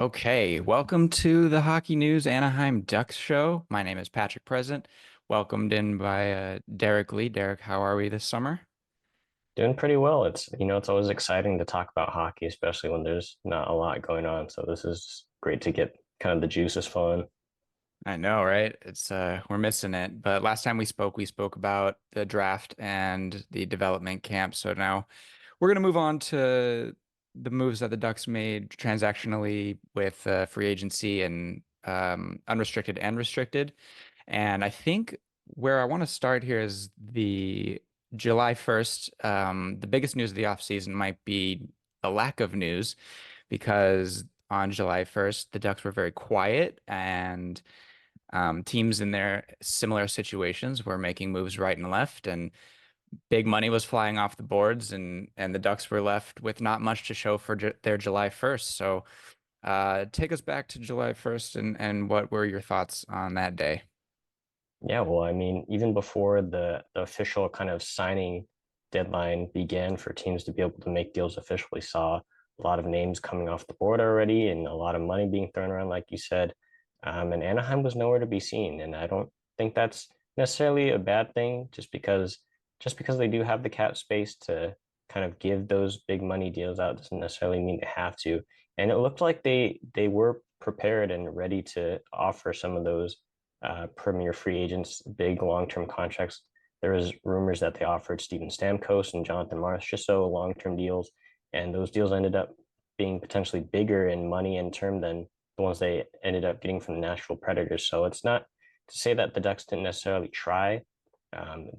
Okay, welcome to the Hockey News Anaheim Ducks show. My name is Patrick Present, welcomed in by Derek Lee. Derek, how are we this summer? Doing pretty well. It's always exciting to talk about hockey, especially when there's not a lot going on. So this is great to get kind of the juices flowing. I know, right? It's we're missing it. But last time we spoke about the draft and the development camp. So now we're gonna move on to the moves that the Ducks made transactionally with free agency and unrestricted and restricted. And I think where I want to start here is the July 1st. The biggest news of the offseason might be the lack of news because on July 1st, the Ducks were very quiet and teams in their similar situations were making moves right and left, and big money was flying off the boards, and the Ducks were left with not much to show for ju their July 1st. So, take us back to July 1st, and what were your thoughts on that day? Yeah, well, I mean, even before the official kind of signing deadline began for teams to be able to make deals official, we saw a lot of names coming off the board already and a lot of money being thrown around, like you said. And Anaheim was nowhere to be seen. And I don't think that's necessarily a bad thing, just because they do have the cap space to kind of give those big money deals out doesn't necessarily mean they have to. And it looked like they were prepared and ready to offer some of those premier free agents big long-term contracts. There was rumors that they offered Steven Stamkos and Jonathan Marchessault long-term deals, and those deals ended up being potentially bigger in money and term than the ones they ended up getting from the Nashville Predators. So it's not to say that the Ducks didn't necessarily try.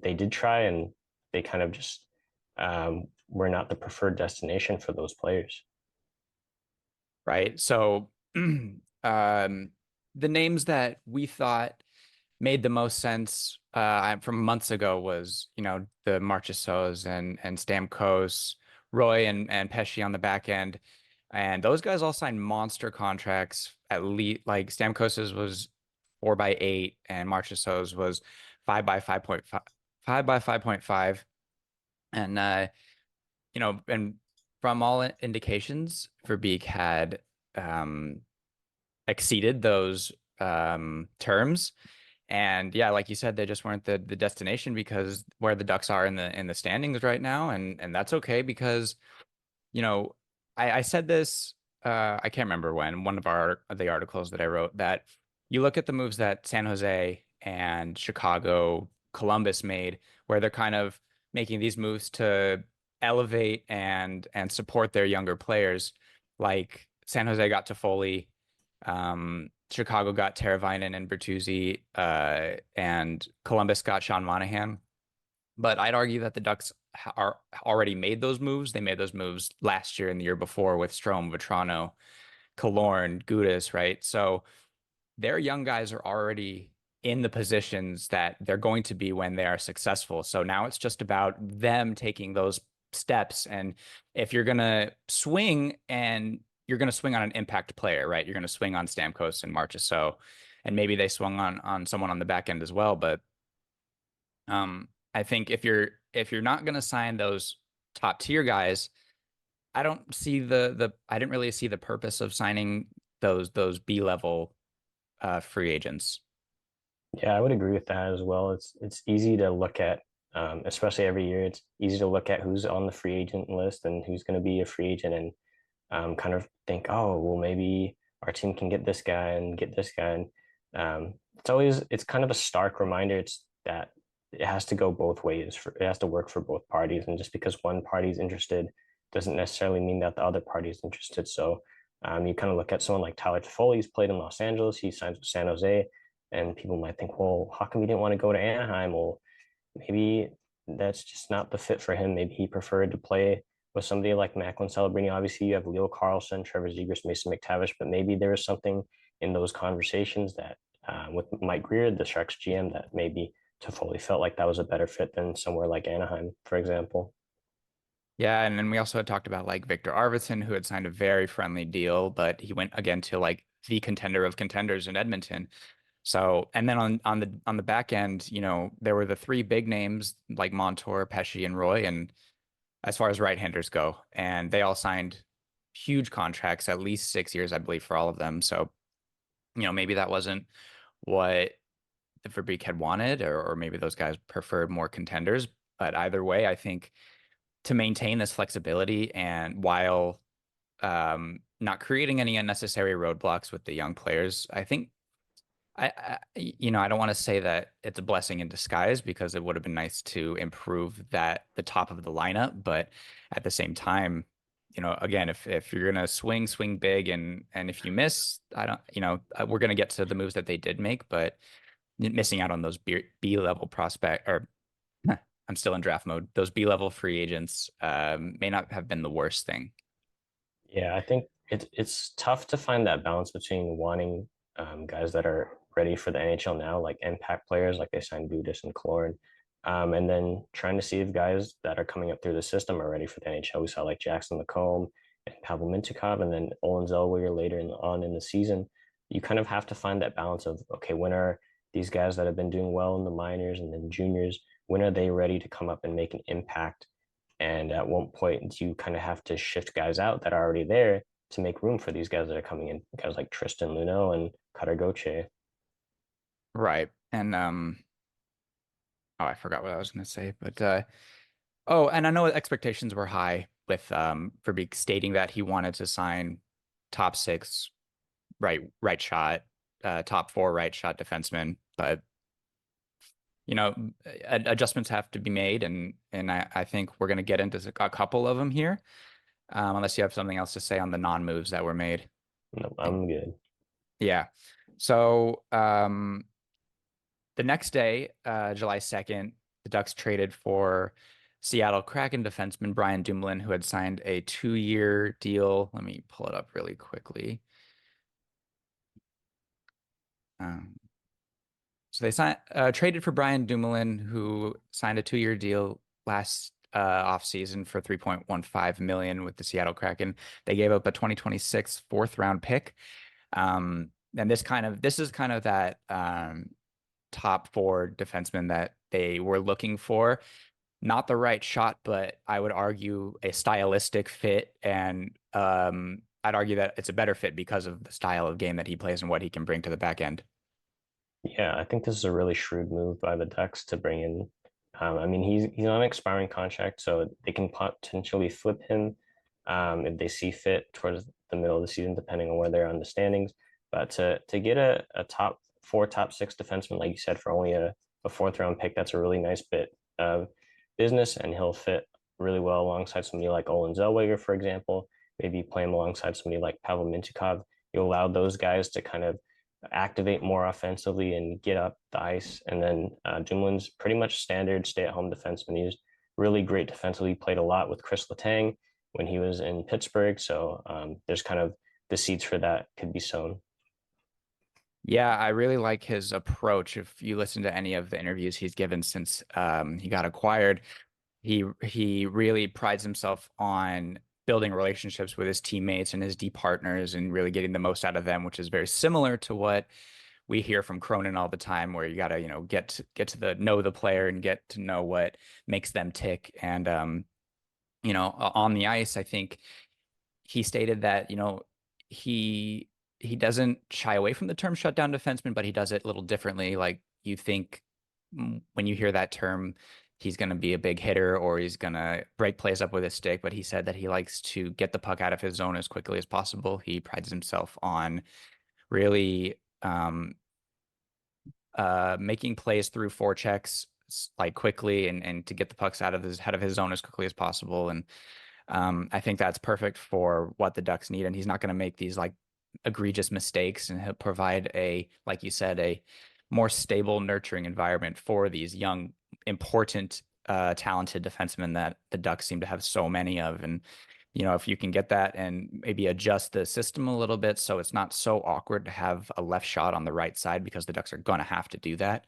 They did try, and they kind of just were not the preferred destination for those players. Right? So, the names that we thought made the most sense from months ago was, the Marchessaults and Stamkos, Roy and Pesci on the back end. And those guys all signed monster contracts. At least, like Stamkos's was 4 by 8, and Marchessault's was 5 by 5.5, 5 by 5.5. And and from all indications, Verbeek had um, exceeded those terms. And yeah, like you said, they just weren't the destination because where the Ducks are in the standings right now, and that's okay because you know I said this I can't remember when one of the articles that I wrote that you look at the moves that San Jose and Chicago, Columbus made, where they're kind of making these moves to elevate and support their younger players. Like San Jose got to Foley, Chicago got Teravainen and Bertuzzi, and Columbus got Sean Monahan. But I'd argue that the Ducks are already made those moves. They made those moves last year and the year before with Strome, Vetrano, Killorn, Gudas, right? So their young guys are already in the positions that they're going to be when they are successful. So now it's just about them taking those steps. And if you're gonna swing and you're gonna swing on an impact player, right? You're gonna swing on Stamkos and Marchessault, and maybe they swung on someone on the back end as well. But I think if you're not gonna sign those top tier guys, I don't see the I didn't really see the purpose of signing those B level free agents. Yeah, I would agree with that as well. It's easy to look at, especially every year. It's easy to look at who's on the free agent list and who's going to be a free agent, and kind of think, oh, well, maybe our team can get this guy and get this guy. And it's kind of a stark reminder. It's that it has to go both ways. It has to work for both parties, and just because one party is interested doesn't necessarily mean that the other party is interested. So you kind of look at someone like Tyler Toffoli. He's played in Los Angeles. He signs with San Jose. And people might think, well, how come he didn't want to go to Anaheim? Well, maybe that's just not the fit for him. Maybe he preferred to play with somebody like Macklin Celebrini. Obviously, you have Leo Carlson, Trevor Zegras, Mason McTavish, but maybe there is something in those conversations that with Mike Greer, the Sharks GM, that maybe Toffoli felt like that was a better fit than somewhere like Anaheim, for example. Yeah, and then we also had talked about like Victor Arvidsson, who had signed a very friendly deal, but he went again to like the contender of contenders in Edmonton. So, and then on the back end, there were the three big names like Montour, Pesci, and Roy, and as far as right-handers go, and they all signed huge contracts, at least 6 years, I believe, for all of them. So, maybe that wasn't what the Fabrique had wanted, or maybe those guys preferred more contenders. But either way, I think to maintain this flexibility and while not creating any unnecessary roadblocks with the young players, I think I don't want to say that it's a blessing in disguise because it would have been nice to improve the top of the lineup, but at the same time, again, if you're gonna swing big, and if you miss, I don't, we're gonna get to the moves that they did make, but missing out on those B level prospect or I'm still in draft mode. Those B level free agents may not have been the worst thing. Yeah, I think it's tough to find that balance between wanting guys that are ready for the NHL now, like impact players, like they signed Budis and Killorn, and then trying to see if guys that are coming up through the system are ready for the NHL. We saw like Jackson Lacombe and Pavel Mintyukov, and then Olin Zellweger later on in the season. You kind of have to find that balance of, okay, when are these guys that have been doing well in the minors and then juniors, when are they ready to come up and make an impact? And at one point, you kind of have to shift guys out that are already there to make room for these guys that are coming in, guys like Tristan Luneau and Cutter Gauthier. Right. And oh, I forgot what I was going to say, but oh, and I know expectations were high with Verbeek stating that he wanted to sign top six right shot, top four right shot defenseman, but adjustments have to be made, and I think we're going to get into a couple of them here, unless you have something else to say on the non-moves that were made. No, I'm good. Yeah. So the next day, July 2nd, the Ducks traded for Seattle Kraken defenseman Brian Dumoulin, who had signed a 2-year deal. Let me pull it up really quickly. Um, so they traded for Brian Dumoulin, who signed a 2-year deal last offseason for 3.15 million with the Seattle Kraken. They gave up a 2026 fourth round pick. And this is kind of that top four defenseman that they were looking for. Not the right shot, but I would argue a stylistic fit. And I'd argue that it's a better fit because of the style of game that he plays and what he can bring to the back end. Yeah, I think this is a really shrewd move by the Ducks to bring in. I mean, he's on an expiring contract, so they can potentially flip him if they see fit towards the middle of the season, depending on where they're on the standings. But to get a top four, top six defenseman, like you said, for only a fourth round pick, that's a really nice bit of business, and he'll fit really well alongside somebody like Olin Zellweger, for example. Maybe play him alongside somebody like Pavel Mintyukov. You allow those guys to kind of activate more offensively and get up the ice. And then Dumoulin's pretty much standard stay-at-home defenseman. He's really great defensively. He played a lot with Chris Letang when he was in Pittsburgh. So there's kind of the seeds for that could be sown. Yeah, I really like his approach. If you listen to any of the interviews he's given since he got acquired, he really prides himself on building relationships with his teammates and his D partners and really getting the most out of them, which is very similar to what we hear from Cronin all the time, where you got to, get to the know the player and get to know what makes them tick. And on the ice, I think he stated that, he doesn't shy away from the term shutdown defenseman, but he does it a little differently. Like you think when you hear that term, he's going to be a big hitter or he's going to break plays up with his stick. But he said that he likes to get the puck out of his zone as quickly as possible. He prides himself on really making plays through forechecks like quickly and to get the pucks out of his head of his zone as quickly as possible. And I think that's perfect for what the Ducks need. And he's not going to make these like egregious mistakes, and he'll provide like you said, a more stable, nurturing environment for these young, important, talented defensemen that the Ducks seem to have so many of. And, if you can get that and maybe adjust the system a little bit so it's not so awkward to have a left shot on the right side because the Ducks are going to have to do that,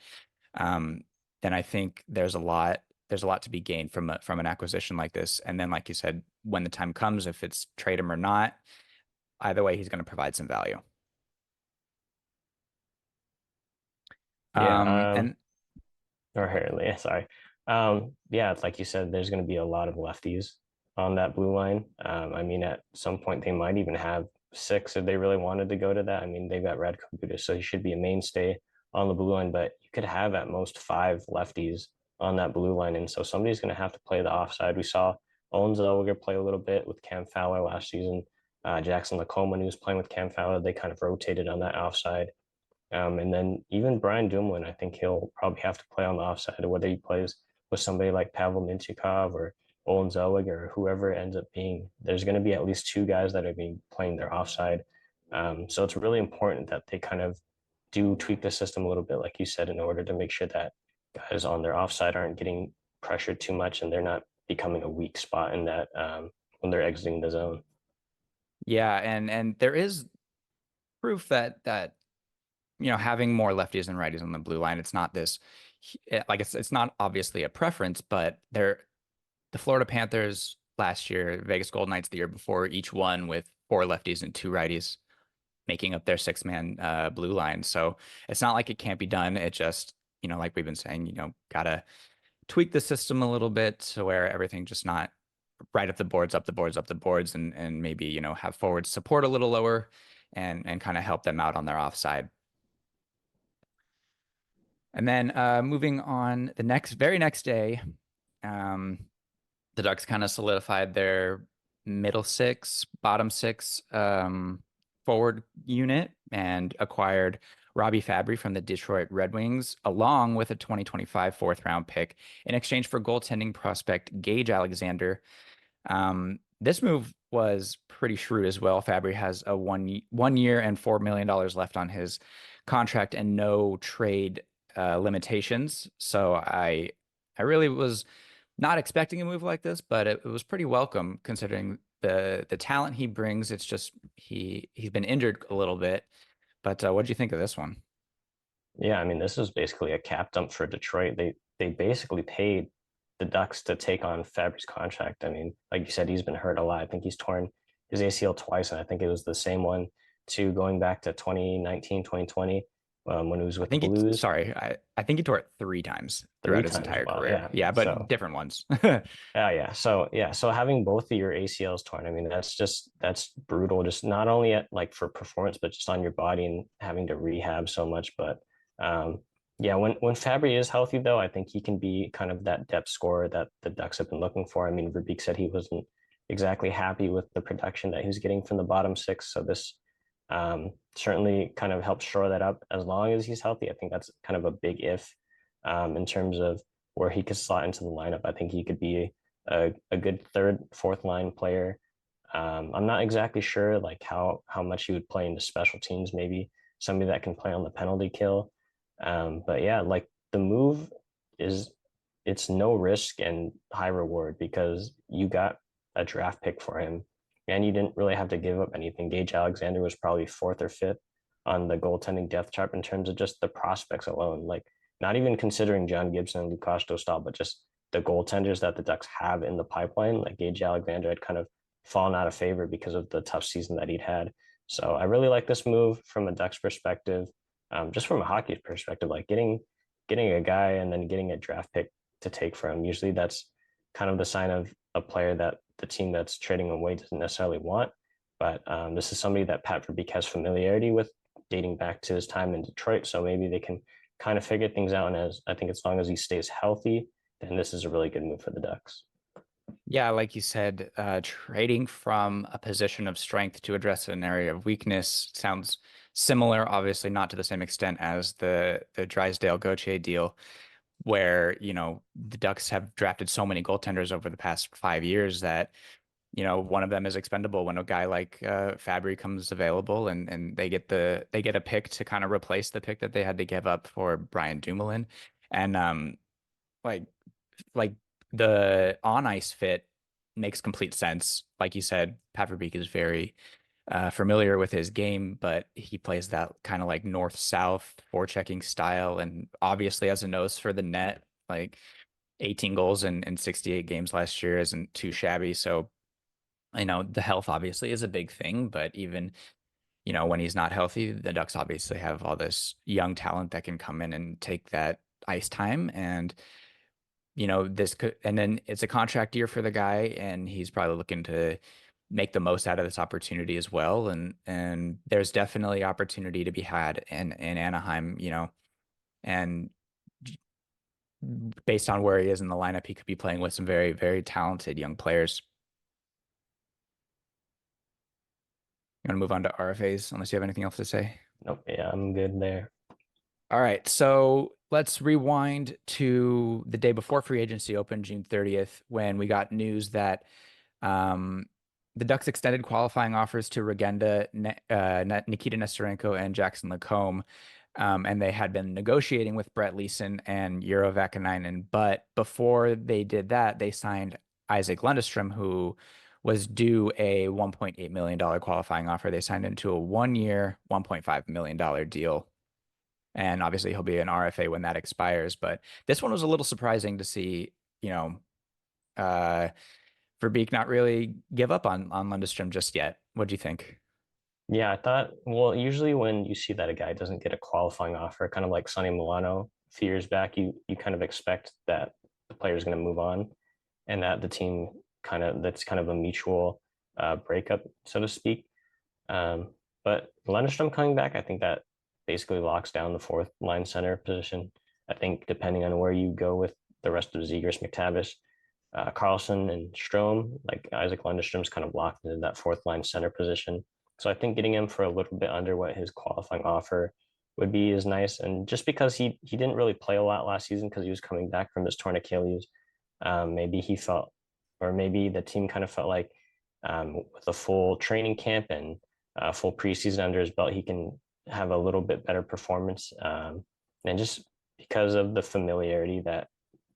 um, then I think there's a lot to be gained from an acquisition like this. And then, like you said, when the time comes, if it's trade him or not, either way, he's going to provide some value. Yeah. And Or here, yeah, sorry. Yeah, like you said, there's going to be a lot of lefties on that blue line. I mean, at some point they might even have six if they really wanted to go to that. I mean, they've got Radko Gudas, so he should be a mainstay on the blue line, but you could have at most five lefties on that blue line. And so somebody's going to have to play the offside. We saw Owen Zellweger play a little bit with Cam Fowler last season. Jackson LaCombe, when he was playing with Cam Fowler, they kind of rotated on that offside. And then even Brian Dumoulin, I think he'll probably have to play on the offside, whether he plays with somebody like Pavel Mintyukov or Olen Zellweger or whoever it ends up being. There's going to be at least two guys that are being playing their offside. So it's really important that they kind of do tweak the system a little bit, like you said, in order to make sure that guys on their offside aren't getting pressured too much and they're not becoming a weak spot in that when they're exiting the zone. Yeah, and there is proof that having more lefties and righties on the blue line, it's not this like it's not obviously a preference, but the Florida Panthers last year, Vegas Golden Knights the year before, each won with four lefties and two righties, making up their six-man blue line. So it's not like it can't be done. It just, like we've been saying, gotta tweak the system a little bit to where everything just not right up the boards, up the boards, up the boards, and maybe, have forward support a little lower and kind of help them out on their offside. And then moving on the very next day, um, the Ducks kind of solidified their middle six, bottom six forward unit and acquired Robbie Fabbri from the Detroit Red Wings, along with a 2025 fourth round pick in exchange for goaltending prospect Gage Alexander. This move was pretty shrewd as well. Fabbri has a 1 year and $4 million left on his contract and no trade limitations. So I really was not expecting a move like this, but it was pretty welcome considering the talent he brings. It's just he's been injured a little bit. But what do you think of this one? Yeah, I mean, this is basically a cap dump for Detroit. They basically paid the Ducks to take on Fabry's contract. I mean, like you said, he's been hurt a lot. I think he's torn his ACL twice, and I think it was the same one to going back to 2019, 2020, when he was I with the think it's Blues sorry, I think he tore it three times three throughout his times. entire Wow, career. yeah. Yeah, but So different ones. So having both of your ACLs torn, I mean, that's brutal. Just not only at like for performance, but just on your body and having to rehab so much. But um, yeah, when Fabbri is healthy, though, I think he can be kind of that depth scorer that the Ducks have been looking for. I mean, Verbeek said he wasn't exactly happy with the production that he was getting from the bottom six, so this certainly kind of helps shore that up as long as he's healthy. I think that's kind of a big if in terms of where he could slot into the lineup. I think he could be a good third, fourth line player. I'm not exactly sure like how much he would play into special teams, maybe somebody that can play on the penalty kill. But yeah, like the move is it's no risk and high reward because you got a draft pick for him and you didn't really have to give up anything. Gage Alexander was probably fourth or fifth on the goaltending depth chart in terms of just the prospects alone. Like not even considering John Gibson and Lukas Dostal, but just the goaltenders that the Ducks have in the pipeline. Like Gage Alexander had kind of fallen out of favor because of the tough season that he'd had. So I really like this move from a Ducks perspective. Just from a hockey perspective, like getting a guy and then getting a draft pick to take from. Usually that's kind of the sign of a player that the team that's trading away doesn't necessarily want. But this is somebody that Pat Verbeek has familiarity with dating back to his time in Detroit. So maybe they can kind of figure things out. And as I think as long as he stays healthy, then this is a really good move for the Ducks. Yeah, like you said, trading from a position of strength to address an area of weakness sounds similar, obviously not to the same extent as the Drysdale Gauthier deal, where, the Ducks have drafted so many goaltenders over the past 5 years that, one of them is expendable when a guy like Fabbri comes available and they get a pick to kind of replace the pick that they had to give up for Brian Dumoulin. And like like the on ice fit makes complete sense. Like you said, Patrick is very familiar with his game, but he plays that kind of like north south forechecking style, and obviously has a nose for the net. Like 18 goals in 68 games last year isn't too shabby. So the health obviously is a big thing, but even when he's not healthy, the Ducks obviously have all this young talent that can come in and take that ice time and this could, and then it's a contract year for the guy, and he's probably looking to make the most out of this opportunity as well. And there's definitely opportunity to be had in Anaheim, and based on where he is in the lineup, he could be playing with some very, very talented young players. You want to move on to RFAs, unless you have anything else to say? Nope. Yeah, I'm good there. All right, so let's rewind to the day before free agency opened, June 30th, when we got news that um, the Ducks extended qualifying offers to Regenda, Nikita Nesterenko, and Jackson Lacombe. And they had been negotiating with Brett Leeson and Euro Vakanainen. But before they did that, they signed Isaac Lundestrom, who was due a $1.8 million qualifying offer. They signed into a 1 year, $1.5 million deal. And obviously he'll be an RFA when that expires. But this one was a little surprising to see, uh, Verbeek not really give up on Lundestrom just yet. What do you think? Yeah, I thought, well, usually when you see that a guy doesn't get a qualifying offer, kind of like Sonny Milano a few years back, you kind of expect that the player is going to move on and that the team that's kind of a mutual breakup, so to speak. Um, but Lundstrom coming back, I think that basically locks down the fourth line center position. I think depending on where you go with the rest of Zegers, McTavish, Carlson, and Strome, like Isaac Lundstrom's kind of locked into that fourth line center position. So I think getting him for a little bit under what his qualifying offer would be is nice. And just because he didn't really play a lot last season because he was coming back from his torn Achilles, maybe he felt, or maybe the team kind of felt like with a full training camp and full preseason under his belt, he can have a little bit better performance. And just because of the familiarity that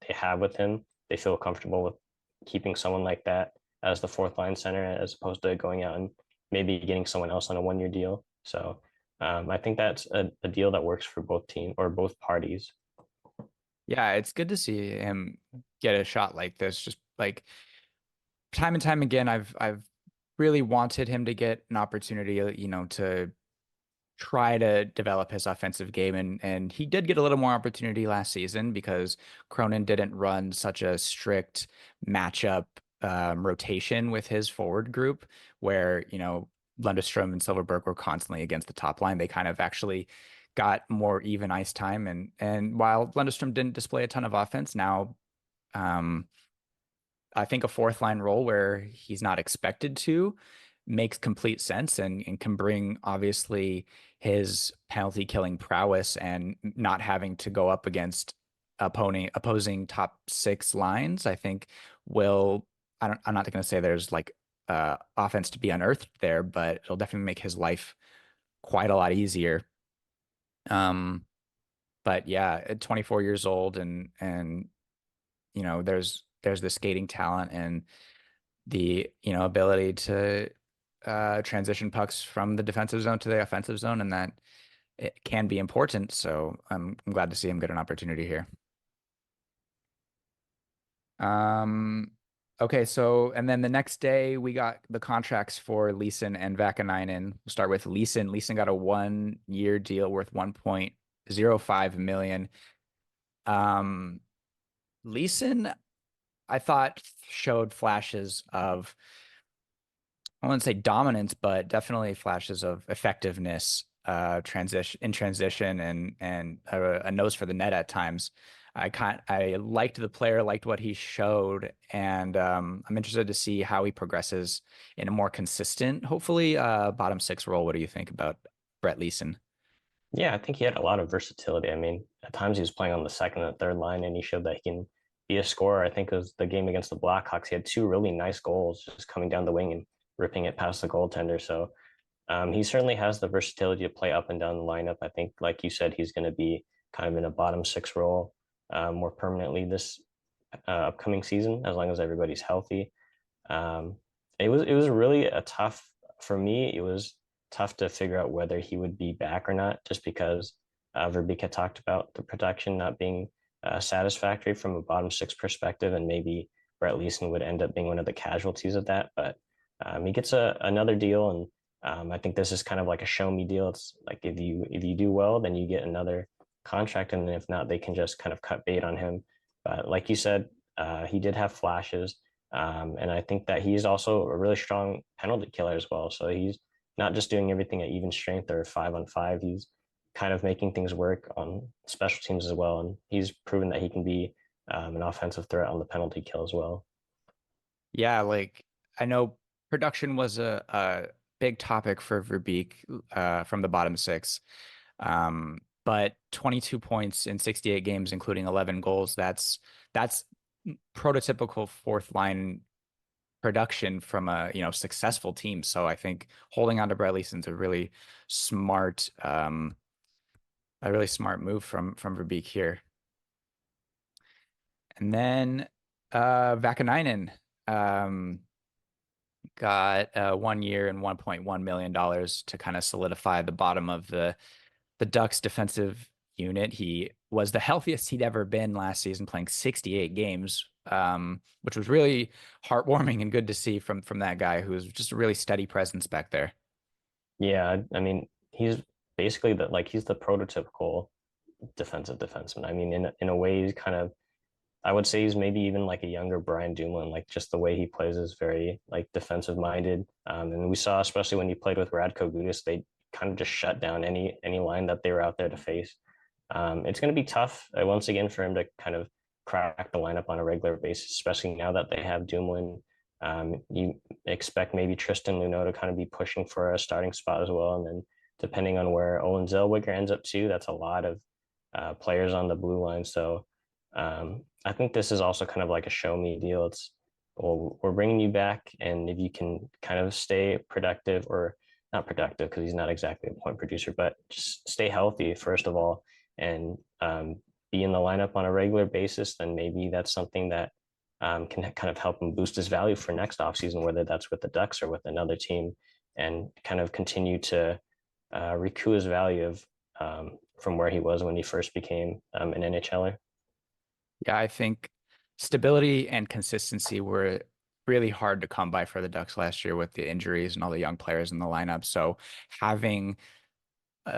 they have with him, they feel comfortable with keeping someone like that as the fourth line center as opposed to going out and maybe getting someone else on a 1 year deal. So I think that's a deal that works for both team or both parties. Yeah, it's good to see him get a shot like this. Just like time and time again, I've really wanted him to get an opportunity, to try to develop his offensive game, and he did get a little more opportunity last season because Cronin didn't run such a strict matchup rotation with his forward group where, Lundestrom and Silverberg were constantly against the top line. They kind of actually got more even ice time, and while Lundestrom didn't display a ton of offense, now um I think a fourth line role where he's not expected to makes complete sense, and can bring obviously his penalty killing prowess and not having to go up against opposing top six lines. I think will I'm not going to say there's like offense to be unearthed there, but it'll definitely make his life quite a lot easier. Um, but yeah, at 24 years old, and there's the skating talent and the ability to transition pucks from the defensive zone to the offensive zone, and that it can be important. So I'm glad to see him get an opportunity here. Um, okay, so and then the next day we got the contracts for Leeson and Vakanainen. We'll start with Leeson. Leeson got a 1 year deal worth 1.05 million. Um, Leeson, I thought showed flashes of, I wouldn't say dominance, but definitely flashes of effectiveness, transition, and a nose for the net at times. I liked the player, liked what he showed, and I'm interested to see how he progresses in a more consistent, hopefully, bottom six role. What do you think about Brett Leeson? Yeah, I think he had a lot of versatility. I mean, at times he was playing on the second and third line, and he showed that he can be a scorer. I think it was the game against the Blackhawks. He had two really nice goals, just coming down the wing and ripping it past the goaltender. So he certainly has the versatility to play up and down the lineup. I think, like you said, he's going to be kind of in a bottom six role more permanently this upcoming season, as long as everybody's healthy. Um, it was really a tough for me. It was tough to figure out whether he would be back or not, just because Verbeek had talked about the protection not being satisfactory from a bottom six perspective, and maybe Brett Leeson would end up being one of the casualties of that. But he gets another deal, and I think this is kind of like a show me deal. It's like if you do well, then you get another contract, and if not, they can just kind of cut bait on him But like you said, he did have flashes. And I think that he's also a really strong penalty killer as well. So he's not just doing everything at even strength or 5-on-5. He's kind of making things work on special teams as well. And he's proven that he can be an offensive threat on the penalty kill as well. Yeah, like I know production was a big topic for Verbeek from the bottom six. But 22 points in 68 games, including 11 goals, that's prototypical fourth line production from a successful team. So I think holding on to Brett Leason's smart a really smart move from Verbeek here. And then Vakanainen got 1 year and $1.1 million to kind of solidify the bottom of the Ducks defensive unit. He was the healthiest he'd ever been last season, playing 68 games, which was really heartwarming and good to see from that guy who was just a really steady presence back there. Yeah, I mean, he's basically he's the prototypical defensive defenseman. I mean, in a way, he's kind of I would say he's maybe even like a younger Brian Dumoulin. Like just the way he plays is very like defensive minded. And we saw especially when he played with Radko Gudas, they kind of just shut down any line that they were out there to face. It's going to be tough once again for him to kind of crack the lineup on a regular basis, especially now that they have Dumoulin. You expect maybe Tristan Luneau to kind of be pushing for a starting spot as well, and then depending on where Owen Zellweger ends up too, that's a lot of players on the blue line. So I think this is also kind of like a show me deal. It's well, we're bringing you back, and if you can kind of stay productive or not productive because he's not exactly a point producer, but just stay healthy first of all, and be in the lineup on a regular basis, then maybe that's something that can kind of help him boost his value for next offseason, whether that's with the Ducks or with another team, and kind of continue to recoup his value of from where he was when he first became an NHLer. Yeah, I think stability and consistency were really hard to come by for the Ducks last year with the injuries and all the young players in the lineup. So having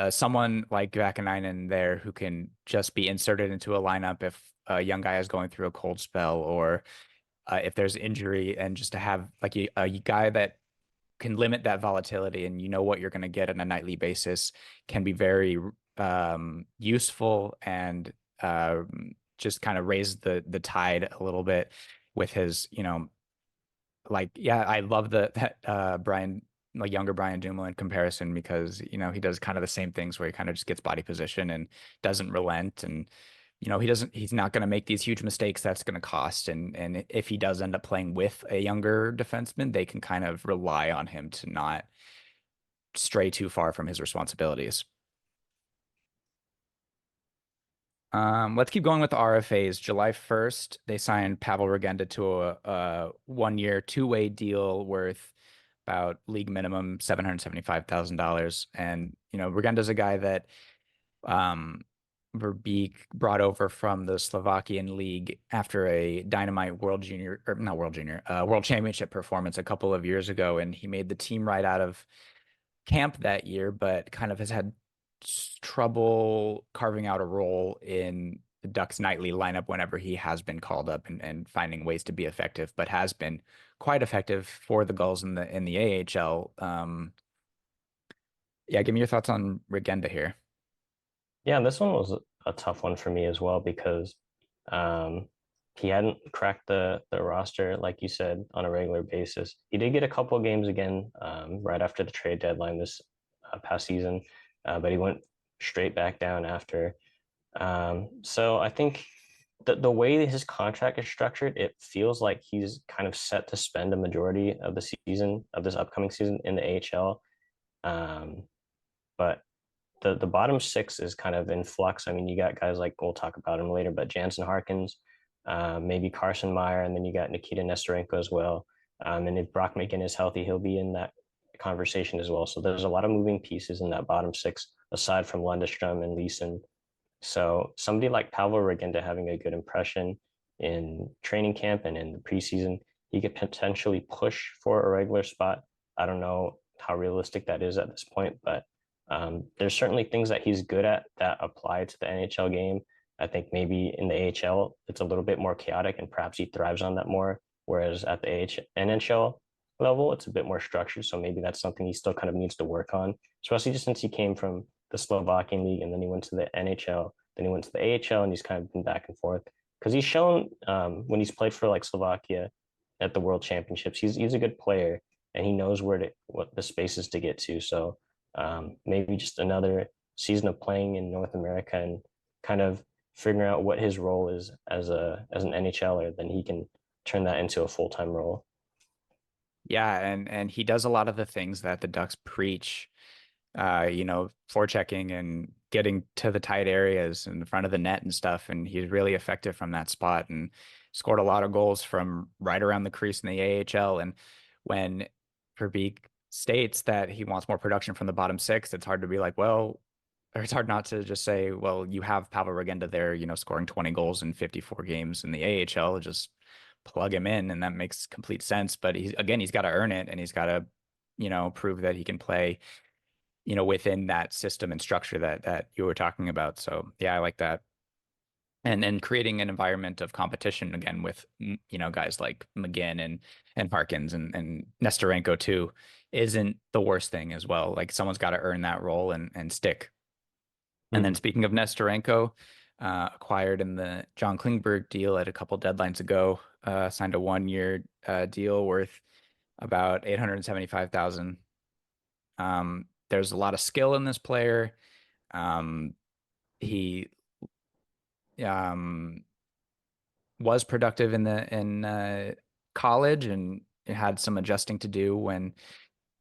someone like Vakanainen there who can just be inserted into a lineup if a young guy is going through a cold spell or if there's injury, and just to have like a guy that can limit that volatility and you know what you're going to get on a nightly basis can be very useful and just kind of raise the tide a little bit with his, like, yeah, I love that Brian, like younger Brian Dumoulin comparison because, he does kind of the same things where he kind of just gets body position and doesn't relent. And, he's not going to make these huge mistakes that's going to cost. And if he does end up playing with a younger defenseman, they can kind of rely on him to not stray too far from his responsibilities. Let's keep going with the RFAs. July 1st, they signed Pavel Regenda to a 1 year, two-way deal worth about league minimum $775,000. And, Regenda's a guy that Verbeek brought over from the Slovakian league after a dynamite World Junior, or not World Junior, World Championship performance a couple of years ago. And he made the team right out of camp that year, but kind of has had trouble carving out a role in the Ducks nightly lineup whenever he has been called up and finding ways to be effective, but has been quite effective for the Gulls in the AHL. Yeah, give me your thoughts on Regenda here. Yeah, this one was a tough one for me as well because um, he hadn't cracked the roster like you said on a regular basis. He did get a couple of games again right after the trade deadline this past season, but he went straight back down after. So I think the way his contract is structured, it feels like he's kind of set to spend a majority of the season of this upcoming season in the AHL. But the bottom six is kind of in flux. I mean, you got guys like we'll talk about him later, but Jansen Harkins, maybe Carson Meyer, and then you got Nikita Nesterenko as well. And if Brock McGinn is healthy, he'll be in that conversation as well. So there's a lot of moving pieces in that bottom six, aside from Lundestrom and Leeson. So somebody like Pavel Regenda having a good impression in training camp and in the preseason, he could potentially push for a regular spot. I don't know how realistic that is at this point, but there's certainly things that he's good at that apply to the NHL game. I think maybe in the AHL it's a little bit more chaotic and perhaps he thrives on that more. Whereas at the NHL level, it's a bit more structured. So maybe that's something he still kind of needs to work on, especially just since he came from the Slovakian league and then he went to the NHL, then he went to the AHL and he's kind of been back and forth. Because he's shown when he's played for like Slovakia at the World Championships, he's a good player and he knows what the spaces to get to. So maybe just another season of playing in North America and kind of figuring out what his role is as an NHLer, then he can turn that into a full-time role. Yeah, and he does a lot of the things that the Ducks preach, forechecking and getting to the tight areas in front of the net and stuff. And he's really effective from that spot and scored a lot of goals from right around the crease in the AHL. And when Verbeek states that he wants more production from the bottom six, it's hard to be like, well, or it's hard not to just say, well, you have Pavel Regenda there, scoring 20 goals in 54 games in the AHL. Just plug him in, and that makes complete sense. But he's got to earn it, and he's got to, prove that he can play, within that system and structure that you were talking about. So yeah, I like that. And creating an environment of competition again with guys like McGinn and Harkins and Nestorenko too isn't the worst thing as well. Like someone's got to earn that role and stick. And then Mm. speaking of Nestorenko, acquired in the John Klingberg deal at a couple deadlines ago, signed a 1 year deal worth about 875,000. There's a lot of skill in this player. He um, was productive in college and had some adjusting to do when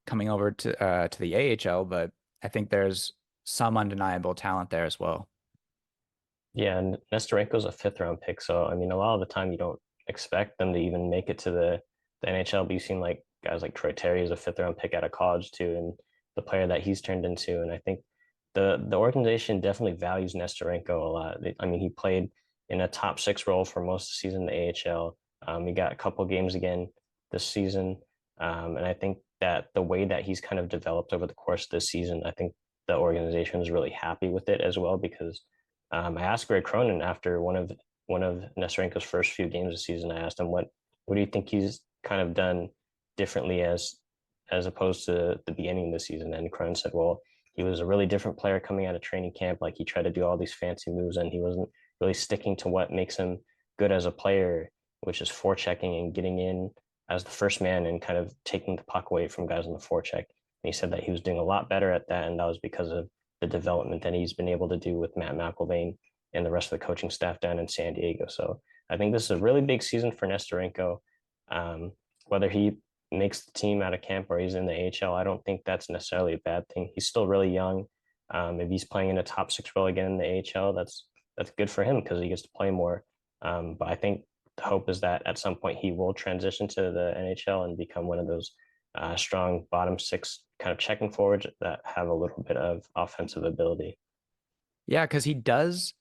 coming over to the AHL, but I think there's some undeniable talent there as well. Yeah, and Nestorenko's a fifth round pick, so I mean, a lot of the time you don't expect them to even make it to the NHL. But you've seen like guys like Troy Terry is a fifth round pick out of college too, and the player that he's turned into. And I think the organization definitely values Nestorenko a lot. I mean, he played in a top six role for most of the season in the AHL. He got a couple games again this season, and I think that the way that he's kind of developed over the course of this season, I think the organization is really happy with it as well because I asked Greg Cronin after one of Nestorenko's first few games of the season. I asked him what do you think he's kind of done differently as opposed to the beginning of the season. And Cronin said, well, he was a really different player coming out of training camp. Like he tried to do all these fancy moves, and he wasn't really sticking to what makes him good as a player, which is forechecking and getting in as the first man and kind of taking the puck away from guys on the forecheck. And he said that he was doing a lot better at that, and that was because of the development that he's been able to do with Matt McElvain and the rest of the coaching staff down in San Diego. So I think this is a really big season for Nestorenko. Whether he makes the team out of camp or he's in the AHL, I don't think that's necessarily a bad thing. He's still really young. If he's playing in a top six role again in the AHL, that's good for him because he gets to play more. But I think the hope is that at some point he will transition to the NHL and become one of those strong bottom six kind of checking forwards that have a little bit of offensive ability. Yeah, because he is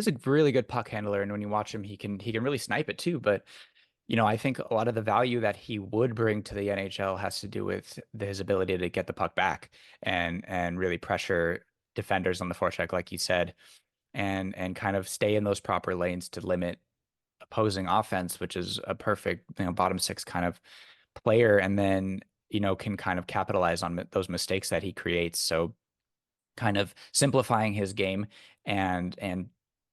a really good puck handler, and when you watch him, he can really snipe it too. But I think a lot of the value that he would bring to the NHL has to do with his ability to get the puck back and really pressure defenders on the forecheck, like you said, and kind of stay in those proper lanes to limit opposing offense, which is a perfect, bottom six kind of player, and then, can kind of capitalize on those mistakes that he creates. So kind of simplifying his game and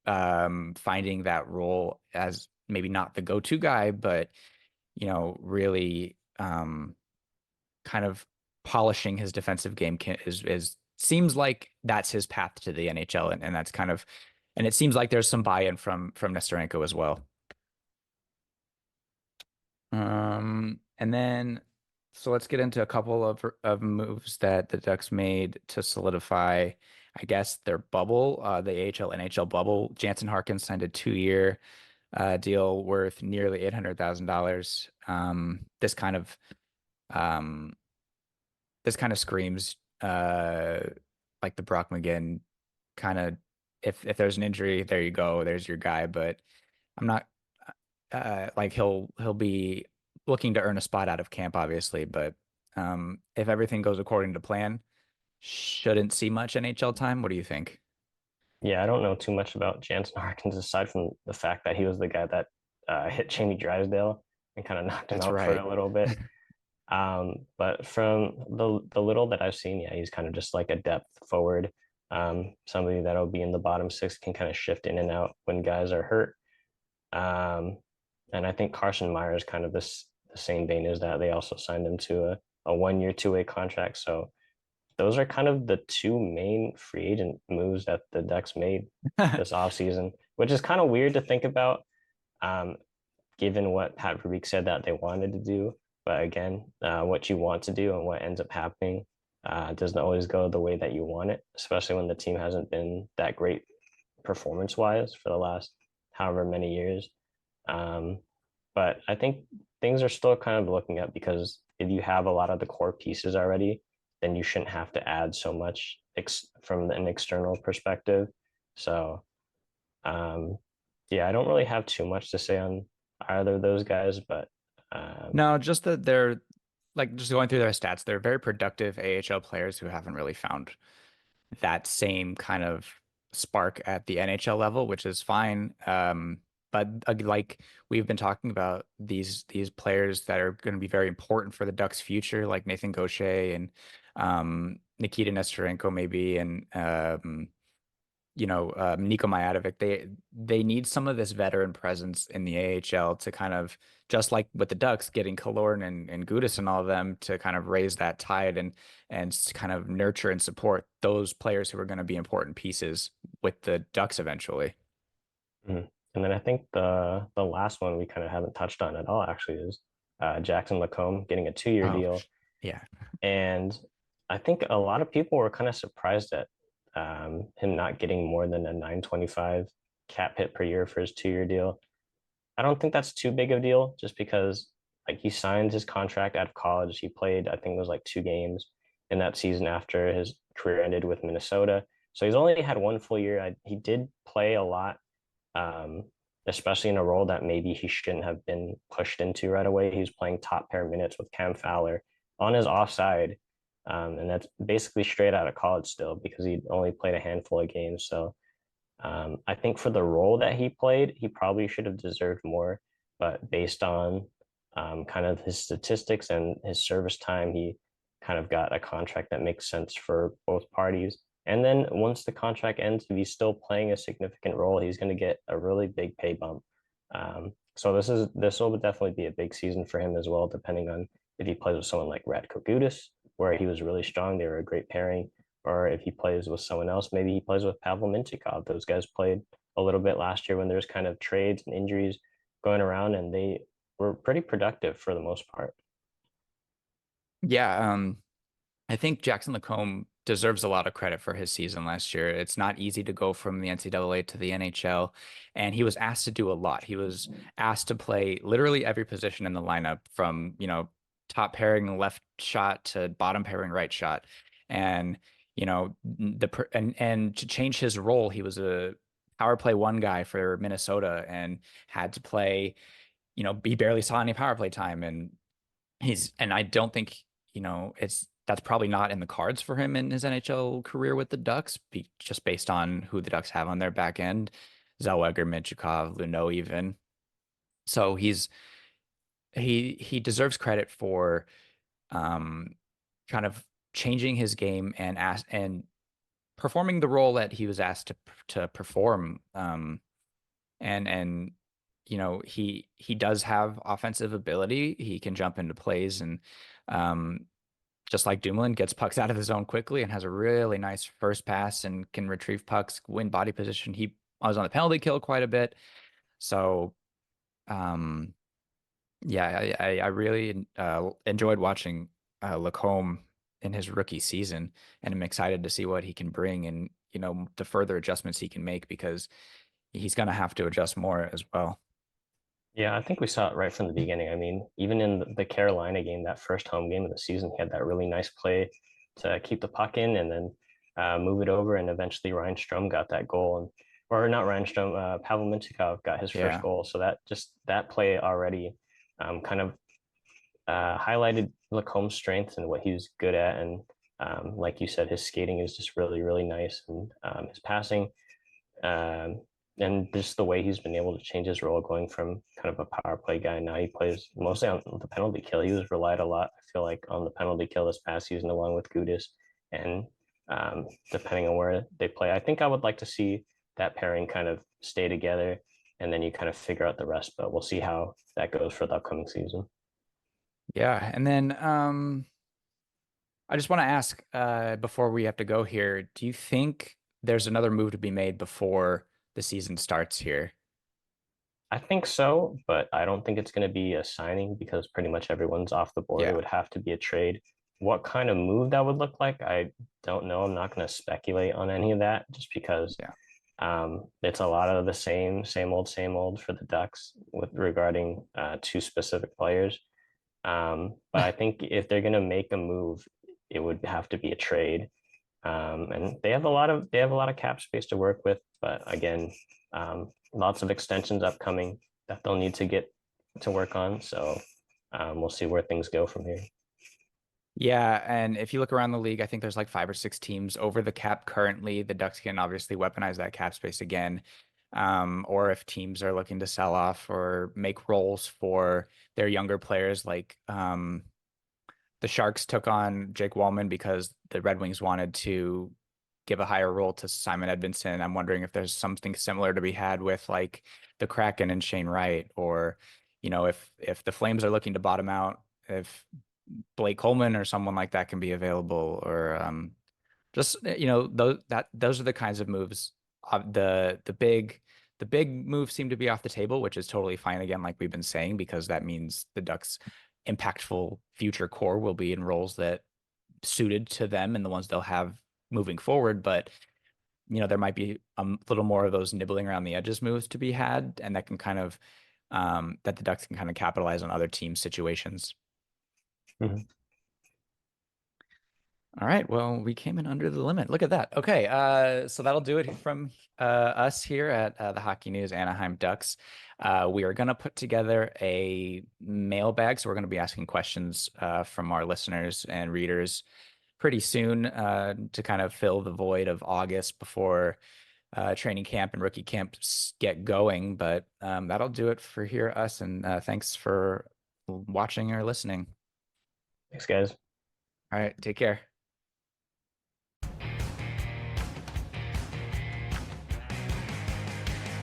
finding that role as maybe not the go-to guy, but really kind of polishing his defensive game is seems like that's his path to the NHL, and that's kind of and it seems like there's some buy-in from Nestorenko as well. And then so let's get into a couple of moves that the Ducks made to solidify, I guess, their bubble, the AHL NHL bubble. Jansen Harkins signed a 2 year deal worth nearly $800,000. Um, this kind of screams like the Brock McGinn kind of, if there's an injury, there you go, there's your guy. But I'm not like he'll be looking to earn a spot out of camp, obviously. But if everything goes according to plan, shouldn't see much NHL time. What do you think? Yeah, I don't know too much about Jansen Harkins aside from the fact that he was the guy that hit Jamie Drysdale and kind of knocked him That's out for right. a little bit. But from the little that I've seen, yeah, he's kind of just like a depth forward, somebody that'll be in the bottom six, can kind of shift in and out when guys are hurt. Um, and I think Carson Meyer is kind of the same vein as that. They also signed him to a 1 year, two-way contract. So those are kind of the two main free agent moves that the Ducks made this offseason, which is kind of weird to think about, um, given what Pat Verbeek said that they wanted to do. But again, what you want to do and what ends up happening doesn't always go the way that you want it, especially when the team hasn't been that great performance wise for the last however many years. Um, but I think things are still kind of looking up because if you have a lot of the core pieces already, then you shouldn't have to add so much from an external perspective. So, um, yeah, I don't really have too much to say on either of those guys, but No, just that they're like just going through their stats, they're very productive AHL players who haven't really found that same kind of spark at the NHL level, which is fine. But like we've been talking about these players that are going to be very important for the Ducks' future, like Nathan Gaucher and Nikita Nesterenko, maybe, and Nico Mijatovic. They need some of this veteran presence in the AHL to kind of just like with the Ducks, getting Killorn and Gudas and all of them to kind of raise that tide and kind of nurture and support those players who are going to be important pieces with the Ducks eventually. mhm. And then I think the last one we kind of haven't touched on at all actually is Jackson Lacombe getting a 2 year Oh, deal. yeah. And I think a lot of people were kind of surprised at him not getting more than a 925 cap hit per year for his 2 year deal. I don't think that's too big of a deal just because like he signed his contract out of college. He played, I think it was like 2 games in that season after his career ended with Minnesota. So he's only had one full year. He did play a lot, um, especially in a role that maybe he shouldn't have been pushed into right away. He was playing top pair minutes with Cam Fowler on his offside. And that's basically straight out of college still because he only played a handful of games. So I think for the role that he played, he probably should have deserved more. But based on kind of his statistics and his service time, he kind of got a contract that makes sense for both parties. And then once the contract ends, if he's still playing a significant role, he's going to get a really big pay bump. So this will definitely be a big season for him as well, depending on if he plays with someone like Radko Gudas, where he was really strong. They were a great pairing, or if he plays with someone else, maybe he plays with Pavel Mintyukov. Those guys played a little bit last year when there's kind of trades and injuries going around, and they were pretty productive for the most part. Yeah, I think Jackson Lacombe deserves a lot of credit for his season last year. It's not easy to go from the NCAA to the NHL, and he was asked to do a lot. He was asked to play literally every position in the lineup from, top pairing left shot to bottom pairing right shot. And, and to change his role, he was a power play one guy for Minnesota and had to play, he barely saw any power play time and I don't think, that's probably not in the cards for him in his NHL career with the Ducks, just based on who the Ducks have on their back end, Zellweger, Mintyukov, Luneau even. So he deserves credit for um kind of changing his game and performing the role that he was asked to perform. And he does have offensive ability. He can jump into plays and um just like Dumoulin, gets pucks out of the zone quickly and has a really nice first pass and can retrieve pucks, win body position. He was on the penalty kill quite a bit. So, um, yeah, I really enjoyed watching Lacombe in his rookie season, and I'm excited to see what he can bring and, the further adjustments he can make because he's going to have to adjust more as well. Yeah, I think we saw it right from the beginning. I mean, even in the Carolina game, that first home game of the season, he had that really nice play to keep the puck in and then move it over. And eventually Ryan Strom got that goal. And or not Ryan Strom, Pavel Mintyukov got his first Yeah. goal. So that play already kind of highlighted Lacombe's strengths and what he was good at. And like you said, his skating is just really, really nice. And his passing. Um, and just the way he's been able to change his role, going from kind of a power play guy, now he plays mostly on the penalty kill. He was relied a lot, I feel like, on the penalty kill this past season, along with Gudis. And depending on where they play, I think I would like to see that pairing kind of stay together, and then you kind of figure out the rest. But we'll see how that goes for the upcoming season. Yeah, and then I just want to ask before we have to go here, do you think there's another move to be made before the season starts here? I think so, but I don't think it's going to be a signing because pretty much everyone's off the board. It Yeah, would have to be a trade. What kind of move that would look like, I don't know. I'm not going to speculate on any of that just because yeah. it's a lot of the same old for the Ducks with regarding two specific players. But I think if they're going to make a move, it would have to be a trade. And they have a lot of cap space to work with. But again, lots of extensions upcoming that they'll need to get to work on. So we'll see where things go from here. Yeah, and if you look around the league, I think there's like 5 or 6 teams over the cap currently. The Ducks can obviously weaponize that cap space again. Or if teams are looking to sell off or make roles for their younger players, like the Sharks took on Jake Wallman because the Red Wings wanted to give a higher role to Simon Edvinsson. I'm wondering if there's something similar to be had with like the Kraken and Shane Wright, or if the Flames are looking to bottom out, if Blake Coleman or someone like that can be available, or just those are the kinds of moves. The big moves seem to be off the table, which is totally fine again, like we've been saying, because that means the Ducks' impactful future core will be in roles that suited to them and the ones they'll have moving forward. But there might be a little more of those nibbling around the edges moves to be had, and that can kind of that the Ducks can kind of capitalize on other team situations. Mhm. All right. Well, we came in under the limit. Look at that. Okay. So that'll do it from us here at the Hockey News Anaheim Ducks. We are going to put together a mailbag. So we're going to be asking questions from our listeners and readers pretty soon to kind of fill the void of August before training camp and rookie camps get going. But that'll do it for here, us. And thanks for watching or listening. Thanks, guys. All right. Take care.